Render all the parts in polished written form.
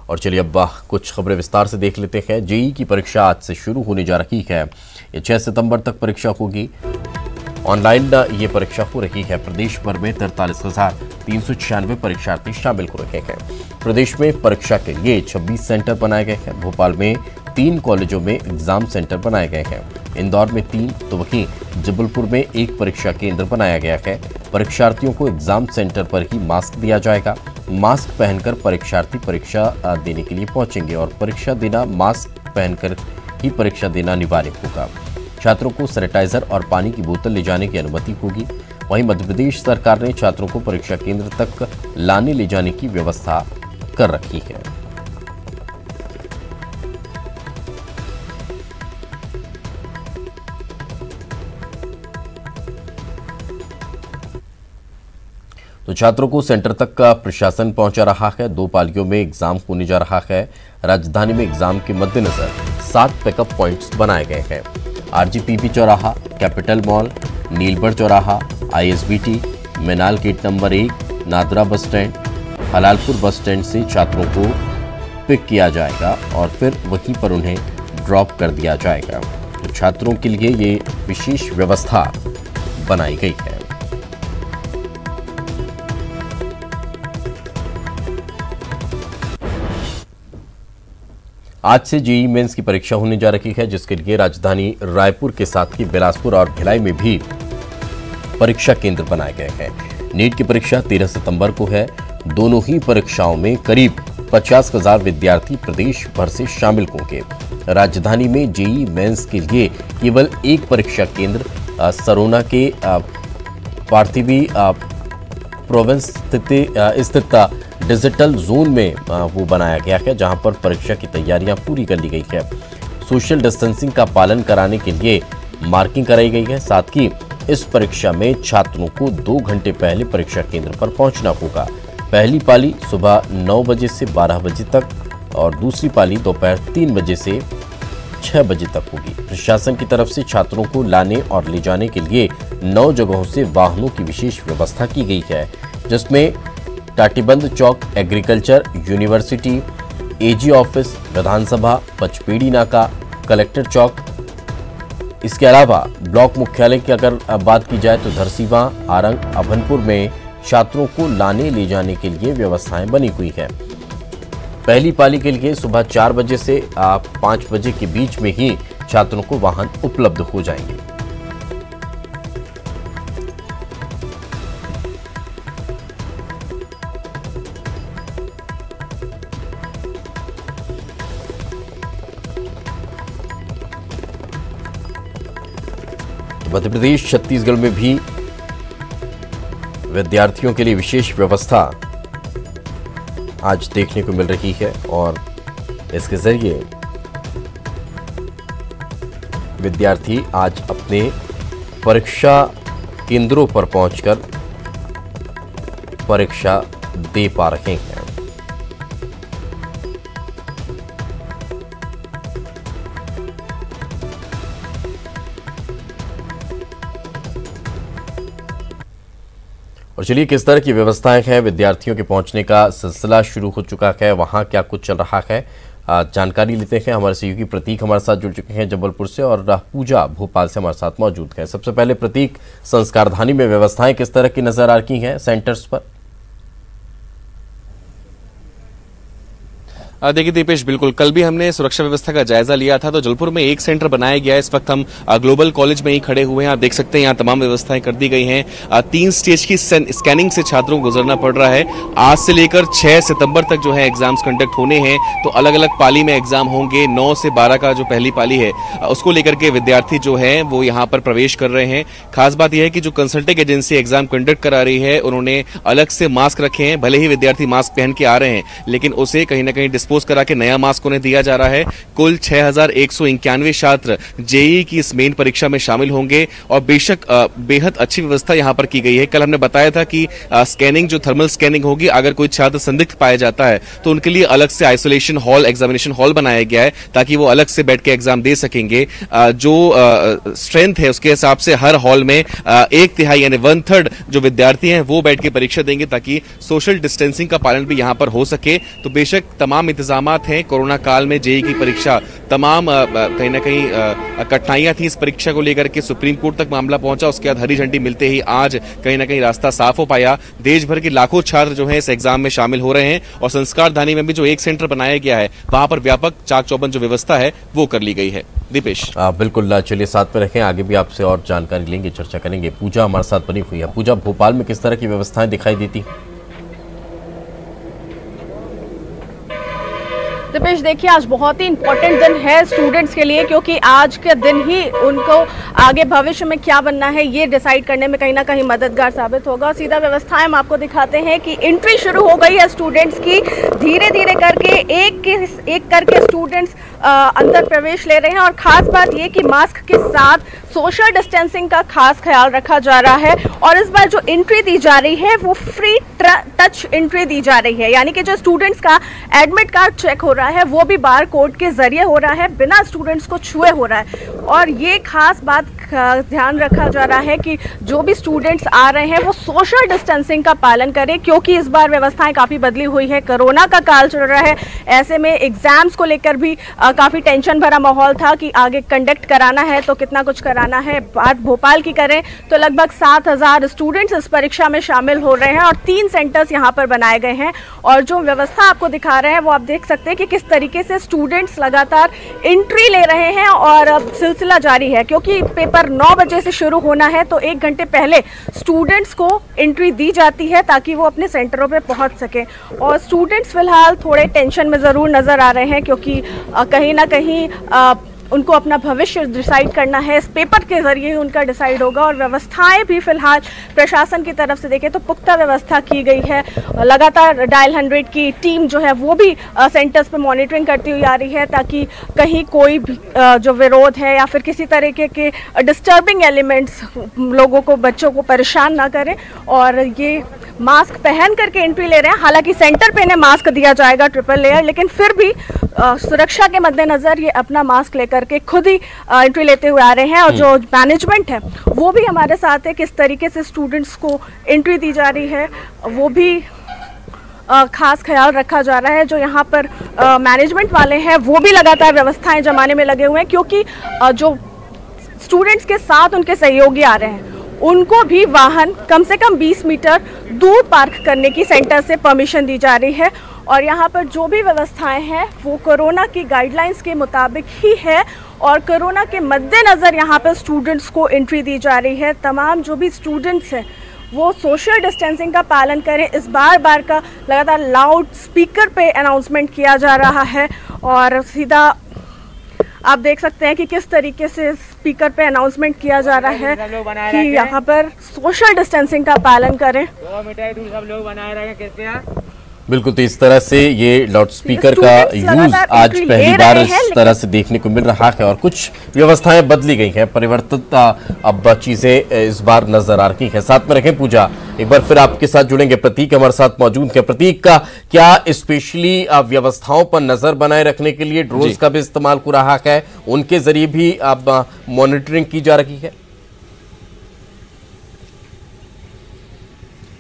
और चलिए अब कुछ खबरें विस्तार से देख लेते हैं। जेईई की परीक्षा आज से शुरू होने जा रही है। ये 6 सितंबर तक परीक्षा होगी। ऑनलाइन ये परीक्षा हो रही है। प्रदेश भर में 43,396 परीक्षार्थी शामिल हो रहे हैं। प्रदेश में परीक्षा के लिए 26 सेंटर बनाए गए हैं। भोपाल में 3 कॉलेजों में एग्जाम सेंटर बनाए गए हैं। इंदौर में 3 तो वहीं जबलपुर में 1 परीक्षा केंद्र बनाया गया है। परीक्षार्थियों को एग्जाम सेंटर पर ही मास्क दिया जाएगा। मास्क पहनकर परीक्षार्थी परीक्षा देने के लिए पहुंचेंगे और परीक्षा देना मास्क पहनकर ही परीक्षा देना अनिवार्य होगा। छात्रों को सैनिटाइजर और पानी की बोतल ले जाने की अनुमति होगी। वहीं मध्य प्रदेश सरकार ने छात्रों को परीक्षा केंद्र तक लाने ले जाने की व्यवस्था कर रखी है। तो छात्रों को सेंटर तक का प्रशासन पहुंचा रहा है। 2 पालियों में एग्जाम होने जा रहा है। राजधानी में एग्जाम के मद्देनजर 7 पिकअप पॉइंट्स बनाए गए हैं। आरजीपीपी चौराहा, कैपिटल मॉल, नीलबढ़ चौराहा, आईएसबीटी, मेनाल gate number 1, Nadra bus stand, Halalpur bus stand से छात्रों को पिक किया जाएगा और फिर वहीं पर उन्हें ड्रॉप कर दिया जाएगा। तो छात्रों के लिए ये विशेष व्यवस्था बनाई गई है। आज से जेईई मेंस की परीक्षा होने जा रही है, जिसके लिए राजधानी रायपुर के साथ ही बिलासपुर और भिलाई में भी परीक्षा केंद्र बनाए गए हैं। नीट की परीक्षा 13 सितंबर को है। दोनों ही परीक्षाओं में करीब 50,000 विद्यार्थी प्रदेश भर से शामिल होंगे। राजधानी में जेईई मेंस के लिए केवल 1 परीक्षा केंद्र सरोना के पार्थिवी प्रोविंस स्थित डिजिटल जोन में वो बनाया गया है, जहां पर परीक्षा की तैयारियां पूरी कर ली गई है। सोशल डिस्टेंसिंग का पालन कराने के लिए मार्किंग कराई गई है। साथ ही इस परीक्षा में छात्रों को 2 घंटे पहले परीक्षा केंद्र पर पहुंचना होगा। पहली पाली सुबह 9 बजे से 12 बजे तक और दूसरी पाली दोपहर 3 बजे से 6 बजे तक होगी। प्रशासन की तरफ से छात्रों को लाने और ले जाने के लिए 9 जगहों से वाहनों की विशेष व्यवस्था की गई है, जिसमें टाटीबंद चौक, एग्रीकल्चर यूनिवर्सिटी, एजी ऑफिस, विधानसभा, पचपेड़ी नाका, कलेक्टर चौक। इसके अलावा ब्लॉक मुख्यालय की अगर बात की जाए तो धरसीवां, आरंग, अभनपुर में छात्रों को लाने ले जाने के लिए व्यवस्थाएं बनी हुई है। पहली पाली के लिए सुबह 4 बजे से 5 बजे के बीच में ही छात्रों को वाहन उपलब्ध हो जाएंगे। मध्य प्रदेश, छत्तीसगढ़ में भी विद्यार्थियों के लिए विशेष व्यवस्था आज देखने को मिल रही है और इसके जरिए विद्यार्थी आज अपने परीक्षा केंद्रों पर पहुंचकर परीक्षा दे पा रहे हैं। और चलिए किस तरह की व्यवस्थाएं हैं, विद्यार्थियों के पहुंचने का सिलसिला शुरू हो चुका है, वहां क्या कुछ चल रहा है, जानकारी लेते हैं। हमारे सहयोगी प्रतीक हमारे साथ जुड़ चुके हैं जबलपुर से और पूजा भोपाल से हमारे साथ मौजूद है। सबसे पहले प्रतीक, संस्कारधानी में व्यवस्थाएं किस तरह की नजर आ रही हैं सेंटर्स पर? देखिए दीपेश, बिल्कुल कल भी हमने सुरक्षा व्यवस्था का जायजा लिया था। तो जबलपुर में 1 सेंटर बनाया गया है। इस वक्त हम ग्लोबल कॉलेज में ही खड़े हुए हैं। आप देख सकते हैं यहाँ तमाम व्यवस्थाएं कर दी गई हैं। 3 स्टेज की स्कैनिंग से छात्रों को गुजरना पड़ रहा है। आज से लेकर 6 सितंबर तक जो है एग्जाम्स कंडक्ट होने हैं। तो अलग अलग पाली में एग्जाम होंगे। 9 से 12 का जो पहली पाली है उसको लेकर के विद्यार्थी जो है वो यहाँ पर प्रवेश कर रहे हैं। खास बात यह है कि जो कंसल्टिंग एजेंसी एग्जाम कंडक्ट करा रही है उन्होंने अलग से मास्क रखे हैं। भले ही विद्यार्थी मास्क पहन के आ रहे हैं, लेकिन उसे कहीं ना कहीं डिस्पोज करा के नया मास्क उन्हें दिया जा रहा है। कुल 6,191 छात्र जेईई की इस मेन परीक्षा में शामिल होंगे और बेशक बेहद अच्छी व्यवस्था यहां पर की गई है। कल हमने बताया था कि स्कैनिंग, जो थर्मल स्कैनिंग होगी, अगर कोई छात्र संदिग्ध पाया जाता है तो उनके लिए अलग से आइसोलेशन हॉल, एग्जामिनेशन हॉल बनाया गया है ताकि वो अलग से बैठ के एग्जाम दे सकेंगे। जो स्ट्रेंथ है उसके हिसाब से हर हॉल में 1/3 यानी 1/3 जो विद्यार्थी हैं वो बैठ के परीक्षा देंगे ताकि सोशल डिस्टेंसिंग का पालन भी यहां पर हो सके। तो बेशक तमाम इंतजाम इंतजामात हैं। कोरोना काल में जेईई की परीक्षा तमाम कहीं ना कहीं कठिनाइयां थी इस परीक्षा को लेकर के सुप्रीम कोर्ट तक मामला पहुंचा। उसके बाद हरी झंडी मिलते ही आज कहीं ना कहीं रास्ता साफ हो पाया। देश भर के लाखों छात्र जो हैं इस एग्जाम में शामिल हो रहे हैं और संस्कार धानी में भी जो एक सेंटर बनाया गया है वहां पर व्यापक चाक चौबंद जो व्यवस्था है वो कर ली गई है। दीपेश, बिल्कुल, चलिए साथ में रखें, आगे भी आपसे और जानकारी लेंगे, चर्चा करेंगे। पूजा हमारे साथ बनी हुई है। पूजा, भोपाल में किस तरह की व्यवस्थाएं दिखाई देती? दीपेश, देखिए आज बहुत ही इंपॉर्टेंट दिन है स्टूडेंट्स के लिए, क्योंकि आज के दिन ही उनको आगे भविष्य में क्या बनना है ये डिसाइड करने में कहीं ना कहीं मददगार साबित होगा। सीधा व्यवस्थाएं हम आपको दिखाते हैं कि एंट्री शुरू हो गई है स्टूडेंट्स की। धीरे धीरे करके एक करके स्टूडेंट्स अंदर प्रवेश ले रहे हैं और खास बात ये कि मास्क के साथ सोशल डिस्टेंसिंग का खास ख्याल रखा जा रहा है। और इस बार जो एंट्री दी जा रही है वो फ्री टच एंट्री दी जा रही है, यानी कि जो स्टूडेंट्स का एडमिट कार्ड चेक हो रहा है वो भी बार कोड के जरिए हो रहा है, बिना स्टूडेंट्स को छुए हो रहा है। और ये खास बात ध्यान रखा जा रहा है कि जो भी स्टूडेंट्स आ रहे हैं वो सोशल डिस्टेंसिंग का पालन करें, क्योंकि इस बार व्यवस्थाएं काफ़ी बदली हुई है। कोरोना का काल चल रहा है, ऐसे में एग्जाम्स को लेकर भी काफ़ी टेंशन भरा माहौल था कि आगे कंडक्ट कराना है तो कितना कुछ कराना है। बात भोपाल की करें तो लगभग 7,000 स्टूडेंट्स इस परीक्षा में शामिल हो रहे हैं और 3 सेंटर्स यहाँ पर बनाए गए हैं। और जो व्यवस्था आपको दिखा रहे हैं वो आप देख सकते हैं कि किस तरीके से स्टूडेंट्स लगातार एंट्री ले रहे हैं और अब सिलसिला जारी है, क्योंकि पेपर 9 बजे से शुरू होना है तो 1 घंटे पहले स्टूडेंट्स को एंट्री दी जाती है ताकि वो अपने सेंटरों पे पहुंच सकें। और स्टूडेंट्स फिलहाल थोड़े टेंशन में ज़रूर नज़र आ रहे हैं, क्योंकि कहीं ना कहीं उनको अपना भविष्य डिसाइड करना है, इस पेपर के जरिए ही उनका डिसाइड होगा। और व्यवस्थाएं भी फिलहाल प्रशासन की तरफ से देखें तो पुख्ता व्यवस्था की गई है। लगातार डायल 100 की टीम जो है वो भी सेंटर्स पे मॉनिटरिंग करती हुई आ रही है, ताकि कहीं कोई भी जो विरोध है या फिर किसी तरीके के डिस्टर्बिंग एलिमेंट्स लोगों को, बच्चों को परेशान ना करें। और ये मास्क पहन करके एंट्री ले रहे हैं, हालांकि सेंटर पे इन्हें मास्क दिया जाएगा ट्रिपल लेयर, लेकिन फिर भी सुरक्षा के मद्देनज़र ये अपना मास्क लेकर के खुद ही एंट्री लेते हुए आ रहे हैं। और जो मैनेजमेंट है वो भी हमारे साथ है, किस तरीके से स्टूडेंट्स को एंट्री दी जा रही है वो भी खास ख्याल रखा जा रहा है। जो यहाँ पर मैनेजमेंट वाले हैं वो भी लगातार व्यवस्थाएं जमाने में लगे हुए हैं, क्योंकि जो स्टूडेंट्स के साथ उनके सहयोगी आ रहे हैं उनको भी वाहन कम से कम 20 मीटर दूर पार्क करने की सेंटर से परमिशन दी जा रही है। और यहाँ पर जो भी व्यवस्थाएं हैं वो कोरोना की गाइडलाइंस के मुताबिक ही है और कोरोना के मद्देनज़र यहाँ पर स्टूडेंट्स को एंट्री दी जा रही है। तमाम जो भी स्टूडेंट्स हैं वो सोशल डिस्टेंसिंग का पालन करें, इस बार का लगातार लाउड स्पीकर पे अनाउंसमेंट किया जा रहा है। और सीधा आप देख सकते हैं कि किस तरीके से स्पीकर पे अनाउंसमेंट किया जा रहा है कि यहाँ पर सोशल डिस्टेंसिंग का पालन करें। 2 मीटर दूर सब लोग बनाए रहे हैं किसके यहाँ। बिल्कुल, तो इस तरह से ये लाउड स्पीकर का यूज आज पहली बार इस तरह से देखने को मिल रहा है और कुछ व्यवस्थाएं बदली गई हैं, परिवर्तित अब चीजें इस बार नजर आ रही है। साथ में रखें पूजा, एक बार फिर आपके साथ जुड़ेंगे, प्रतीक हमारे साथ मौजूद है। प्रतीक, का क्या स्पेशली व्यवस्थाओं पर नजर बनाए रखने के लिए ड्रोन्स का भी इस्तेमाल हो रहा है, उनके जरिए भी अब मॉनिटरिंग की जा रही है?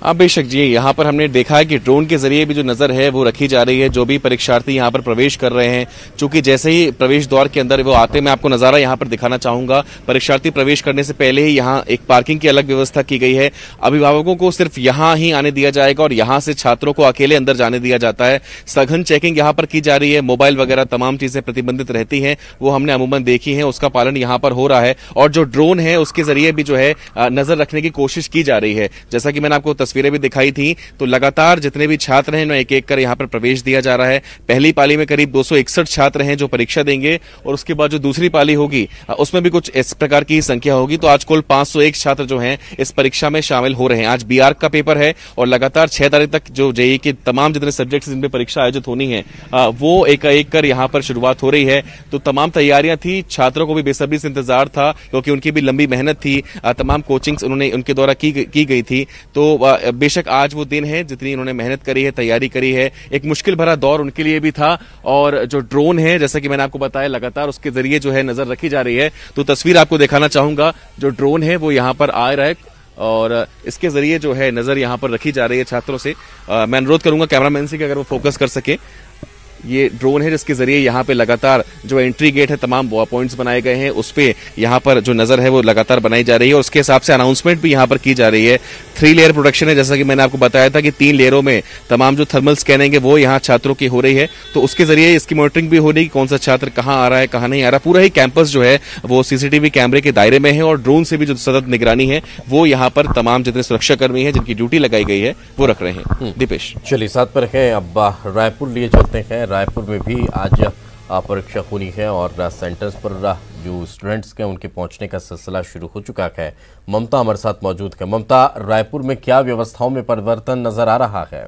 हाँ बेशक जी, यहाँ पर हमने देखा है कि ड्रोन के जरिए भी जो नजर है वो रखी जा रही है। जो भी परीक्षार्थी यहाँ पर प्रवेश कर रहे हैं, चूंकि जैसे ही प्रवेश द्वार के अंदर वो आते, मैं आपको नजारा यहाँ पर दिखाना चाहूंगा। परीक्षार्थी प्रवेश करने से पहले ही यहाँ एक पार्किंग की अलग व्यवस्था की गई है। अभिभावकों को सिर्फ यहाँ ही आने दिया जाएगा और यहाँ से छात्रों को अकेले अंदर जाने दिया जाता है। सघन चेकिंग यहाँ पर की जा रही है, मोबाइल वगैरह तमाम चीजें प्रतिबंधित रहती हैं, वो हमने अमूमन देखी है, उसका पालन यहाँ पर हो रहा है। और जो ड्रोन है उसके जरिए भी जो है नजर रखने की कोशिश की जा रही है। जैसा कि मैंने आपको तस्वीरें भी दिखाई थी, तो लगातार जितने भी छात्र हैं एक एक कर यहाँ पर प्रवेश दिया जा रहा है। पहली पाली में करीब 261 छात्र हैं जो परीक्षा देंगे और उसके बाद जो दूसरी पाली होगी उसमें भी कुछ इस प्रकार की संख्या होगी। तो आज कुल 501 छात्र जो हैं इस परीक्षा में शामिल हो रहे हैं। आज बीआर का पेपर है और लगातार 6 तारीख तक जो जेईई के तमाम जितने सब्जेक्ट्स जिनमें परीक्षा आयोजित होनी है वो एक एक कर यहाँ पर शुरुआत हो रही है। तो तमाम तैयारियां थी, छात्रों को भी बेसब्री से इंतजार था क्योंकि उनकी भी लंबी मेहनत थी, तमाम कोचिंग्स उन्होंने उनके द्वारा की गई थी। तो बेशक आज वो दिन है, जितनी उन्होंने मेहनत करी है, तैयारी करी है, एक मुश्किल भरा दौर उनके लिए भी था। और जो ड्रोन है, जैसा कि मैंने आपको बताया, लगातार उसके जरिए जो है नजर रखी जा रही है। तो तस्वीर आपको दिखाना चाहूंगा, जो ड्रोन है वो यहाँ पर आ रहा है और इसके जरिए जो है नजर यहाँ पर रखी जा रही है छात्रों से। मैं अनुरोध करूंगा कैमरामैन से कि अगर वो फोकस कर सके। ये ड्रोन है जिसके जरिए यहाँ पे लगातार जो एंट्री गेट है तमाम पॉइंट्स बनाए गए हैं, उस पे यहाँ पर जो नजर है वो लगातार बनाई जा रही है और उसके हिसाब से अनाउंसमेंट भी यहाँ पर की जा रही है। 3 लेयर प्रोडक्शन है, जैसा कि मैंने आपको बताया था कि 3 लेयरों में तमाम जो थर्मल स्कैनिंग है वो यहाँ छात्रों की हो रही है, तो उसके जरिए इसकी मॉनिटरिंग भी हो रही है कौन सा छात्र कहाँ आ रहा है कहाँ नहीं आ रहा। पूरा ही कैंपस जो है वो सीसीटीवी कैमरे के दायरे में है और ड्रोन से भी जो सतत निगरानी है वो यहाँ पर तमाम जितने सुरक्षाकर्मी है जिनकी ड्यूटी लगाई गई है वो रख रहे हैं। दीपेश, चलिए साथ पर रखें। अब रायपुर लिए चलते हैं। रायपुर में भी आज परीक्षा होनी है और सेंटर्स पर जो स्टूडेंट्स हैं उनके पहुंचने का सिलसिला शुरू हो चुका है। ममता हमारे साथ मौजूद है। ममता, रायपुर में क्या व्यवस्थाओं में परिवर्तन नजर आ रहा है?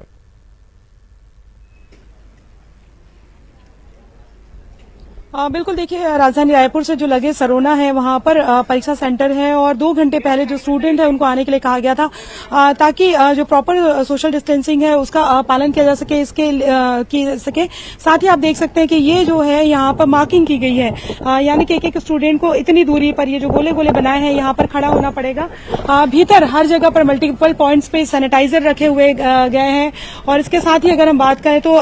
बिल्कुल, देखिए राजधानी रायपुर से जो लगे सरोना है वहां पर परीक्षा सेंटर है और 2 घंटे पहले जो स्टूडेंट है उनको आने के लिए कहा गया था ताकि जो प्रॉपर सोशल डिस्टेंसिंग है उसका पालन किया जा सके, साथ ही आप देख सकते हैं कि ये जो है यहाँ पर मार्किंग की गई है, यानी कि एक स्टूडेंट को इतनी दूरी पर ये जो गोले गोले बनाए हैं यहाँ पर खड़ा होना पड़ेगा। भीतर हर जगह पर मल्टीपल पॉइंट्स पे सैनिटाइजर रखे हुए गए हैं और इसके साथ ही अगर हम बात करें तो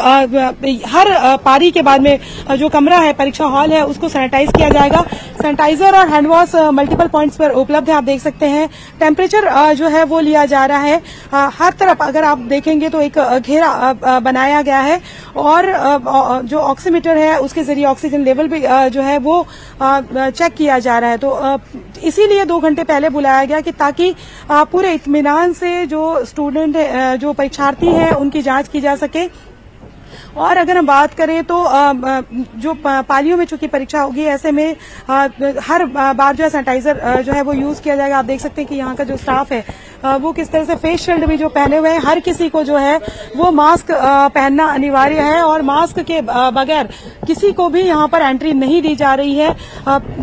हर पारी के बाद में जो कमरा है परीक्षा हॉल है उसको सैनिटाइज किया जाएगा। सैनिटाइजर और हैंड वॉश मल्टीपल पॉइंट्स पर उपलब्ध है, आप देख सकते हैं। टेम्परेचर जो है वो लिया जा रहा है। हर तरफ अगर आप देखेंगे तो एक घेरा बनाया गया है और जो ऑक्सीमीटर है उसके जरिए ऑक्सीजन लेवल भी जो है वो चेक किया जा रहा है। तो इसीलिए 2 घंटे पहले बुलाया गया कि ताकि पूरे इत्मीनान से जो स्टूडेंट जो परीक्षार्थी हैं उनकी जांच की जा सके। और अगर हम बात करें तो जो पालियों में चूंकि परीक्षा होगी ऐसे में हर बार जो है सैनिटाइजर जो है वो यूज किया जाएगा। आप देख सकते हैं कि यहाँ का जो स्टाफ है वो किस तरह से फेस शील्ड भी जो पहने हुए हैं। हर किसी को जो है वो मास्क पहनना अनिवार्य है और मास्क के बगैर किसी को भी यहाँ पर एंट्री नहीं दी जा रही है।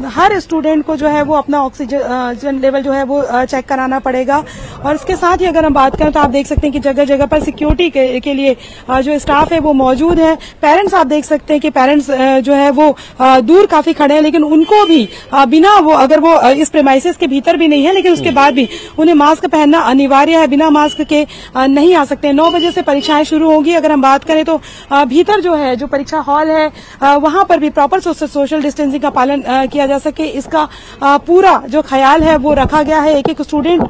हर स्टूडेंट को जो है वो अपना ऑक्सीजन लेवल जो है वो चेक कराना पड़ेगा। और इसके साथ ही अगर हम बात करें तो आप देख सकते हैं कि जगह जगह पर सिक्योरिटी के लिए जो स्टाफ है वो मौजूद है। पेरेंट्स आप देख सकते हैं कि पेरेंट्स जो है वो दूर काफी खड़े हैं, लेकिन उनको भी बिना वो अगर वो इस प्रेमाइसेस के भीतर भी नहीं है लेकिन उसके बाद भी उन्हें मास्क पहनना अनिवार्य है। बिना मास्क के नहीं आ सकते। 9 बजे से परीक्षाएं शुरू होंगी। अगर हम बात करें तो भीतर जो है जो परीक्षा हॉल है वहां पर भी प्रॉपर सोशल डिस्टेंसिंग का पालन किया जा सके, इसका पूरा जो ख्याल है वो रखा गया है। एक स्टूडेंट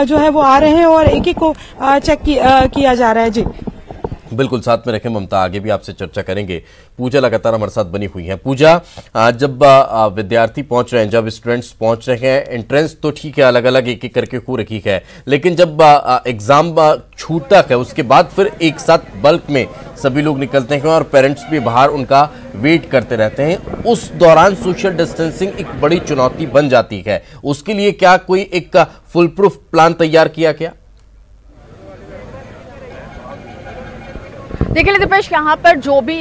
जो है वो आ रहे हैं और एक को चेक किया जा रहा है। जी बिल्कुल, साथ में रखें ममता, आगे भी आपसे चर्चा करेंगे। पूजा लगातार हमारे साथ बनी हुई है। पूजा, जब विद्यार्थी पहुंच रहे हैं, जब स्टूडेंट्स पहुंच रहे हैं, एंट्रेंस तो ठीक है अलग अलग एक एक करके हो रखी है, लेकिन जब एग्जाम छूटता है उसके बाद फिर एक साथ बल्क में सभी लोग निकलते हैं और पेरेंट्स भी बाहर उनका वेट करते रहते हैं। उस दौरान सोशल डिस्टेंसिंग एक बड़ी चुनौती बन जाती है। उसके लिए क्या कोई एक फुल प्रूफ प्लान तैयार किया गया? देखिए दीपेश, यहाँ पर जो भी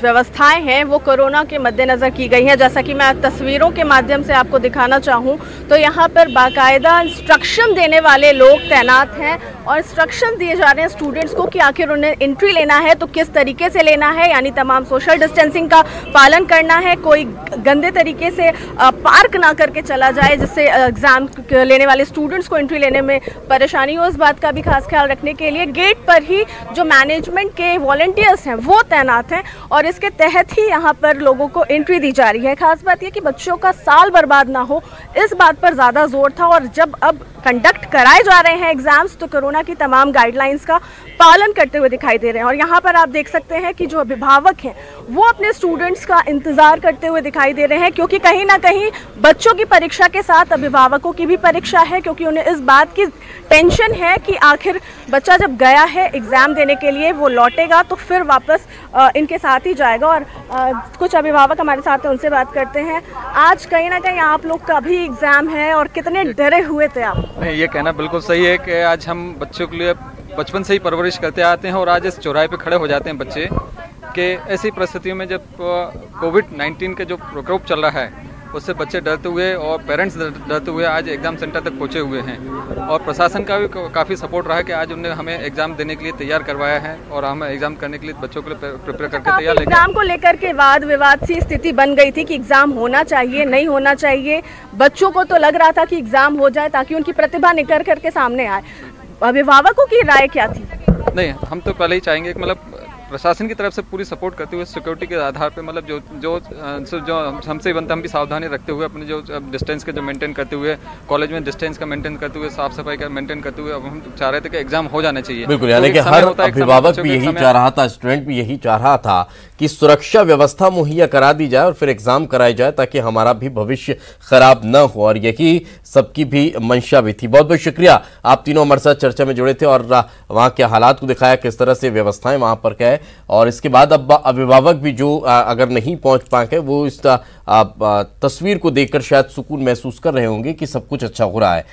व्यवस्थाएं हैं वो कोरोना के मद्देनज़र की गई हैं। जैसा कि मैं तस्वीरों के माध्यम से आपको दिखाना चाहूँ तो यहाँ पर बाकायदा इंस्ट्रक्शन देने वाले लोग तैनात हैं और इंस्ट्रक्शन दिए जा रहे हैं स्टूडेंट्स को कि आखिर उन्हें एंट्री लेना है तो किस तरीके से लेना है, यानी तमाम सोशल डिस्टेंसिंग का पालन करना है। कोई गंदे तरीके से पार्क ना करके चला जाए जिससे एग्ज़ाम लेने वाले स्टूडेंट्स को एंट्री लेने में परेशानी हो। इस बात का भी खास ख्याल रखने के लिए गेट पर ही जो मैनेजमेंट के वॉलंटियर्स हैं वो तैनात हैं और इसके तहत ही यहाँ पर लोगों को एंट्री दी जा रही है। खास बात यह कि बच्चों का साल बर्बाद ना हो, इस बात पर ज़्यादा जोर था। और जब अब कंडक्ट कराए जा रहे हैं एग्जाम्स तो कोरोना की तमाम गाइडलाइंस का पालन करते हुए दिखाई दे रहे हैं। और यहाँ पर आप देख सकते हैं कि जो अभिभावक हैं वो अपने स्टूडेंट्स का इंतजार करते हुए दिखाई दे रहे हैं, क्योंकि कहीं ना कहीं बच्चों की परीक्षा के साथ अभिभावकों की भी परीक्षा है, क्योंकि उन्हें इस बात की टेंशन है कि आखिर बच्चा जब गया है एग्जाम देने के लिए वो लौटेगा तो फिर वापस इनके साथ ही जाएगा। और कुछ अभिभावक हमारे साथ हैं, उनसे बात करते हैं। आज कहीं ना कहीं आप लोग का भी एग्जाम है और कितने डरे हुए थे आप? नहीं, ये कहना बिल्कुल सही है कि आज हम बच्चों के लिए बचपन से ही परवरिश करते आते हैं और आज इस चौराहे पे खड़े हो जाते हैं बच्चे कि ऐसी परिस्थितियों में जब कोविड-19 का जो प्रकोप चल रहा है उससे बच्चे डरते हुए और पेरेंट्स डरते हुए आज एग्ज़ाम सेंटर तक पहुंचे हुए हैं। और प्रशासन का भी काफ़ी सपोर्ट रहा है कि आज उन्होंने हमें एग्ज़ाम देने के लिए तैयार करवाया है और हम एग्ज़ाम करने के लिए बच्चों के लिए प्रिपेयर करके तैयार। एग्जाम को लेकर के वाद विवाद सी स्थिति बन गई थी कि एग्जाम होना चाहिए नहीं होना चाहिए। बच्चों को तो लग रहा था कि एग्जाम हो जाए ताकि उनकी प्रतिभा निखर करके सामने आए। अभिभावकों की राय क्या थी? नहीं, हम तो पहले ही चाहेंगे कि मतलब प्रशासन की तरफ से पूरी सपोर्ट करते हुए सिक्योरिटी के आधार पे मतलब जो हमसे बनता हम भी सावधानी रखते हुए अपने जो डिस्टेंस का जो मेंटेन करते हुए कॉलेज में डिस्टेंस का मेंटेन करते हुए साफ सफाई का मेंटेन करते हुए अब हम चाह रहे थे कि एग्जाम हो जाने चाहिए। बिल्कुल, यानी कि हर अभिभावक भी यही चाह रहा था, स्टूडेंट भी यही चाह रहा था कि सुरक्षा व्यवस्था मुहैया करा दी जाए और फिर एग्जाम कराया जाए ताकि हमारा भी भविष्य खराब न हो, और यही सबकी भी मंशा भी थी। बहुत बहुत शुक्रिया, आप तीनों हमारे साथ चर्चा में जुड़े थे और वहां के हालात को दिखाया, किस तरह से व्यवस्थाएं वहां पर क्या है, और इसके बाद अब अभिभावक भी जो अगर नहीं पहुंच पाए वो इस तस्वीर को देखकर शायद सुकून महसूस कर रहे होंगे कि सब कुछ अच्छा हो रहा है।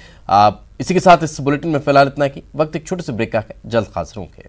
इसी के साथ इस बुलेटिन में फिलहाल इतना कि वक्त एक छोटे से ब्रेक का है, जल्द हाजिर होंगे।